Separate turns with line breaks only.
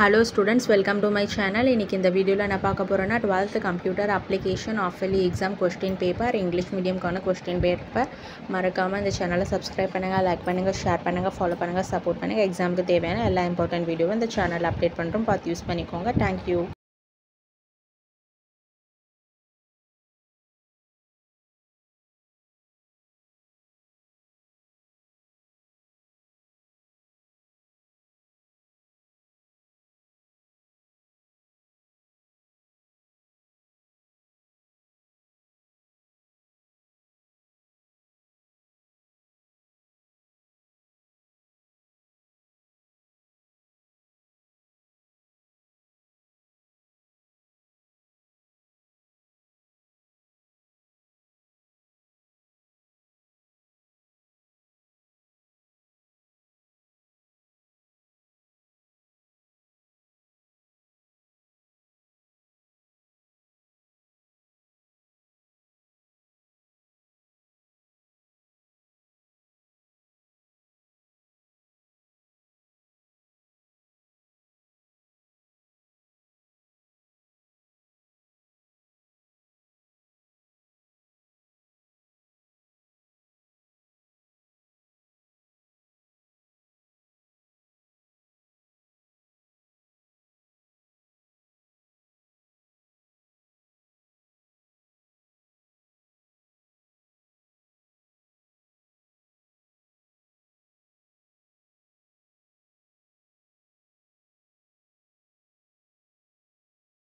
Hello students, welcome to my channel. இன்னைக்கு இந்த வீடியோல நான் பார்க்க போறேன்னா 12th computer application half yearly exam question paper English மீடியம்க்கான क्वेश्चन பேப்பர். மறக்காம இந்த சேனலை சப்ஸ்கிரைப் பண்ணுங்க, லைக் பண்ணுங்க, ஷேர் பண்ணுங்க, ஃபாலோ பண்ணுங்க, சப்போர்ட் பண்ணுங்க. எக்ஸாமுக்கு தேவையான எல்லா இம்பார்ட்டன்ட் வீடியோவும் இந்த சேனல்ல அப்டேட் பண்றோம், பார்த்து யூஸ் பண்ணிக்கோங்க. Thank you.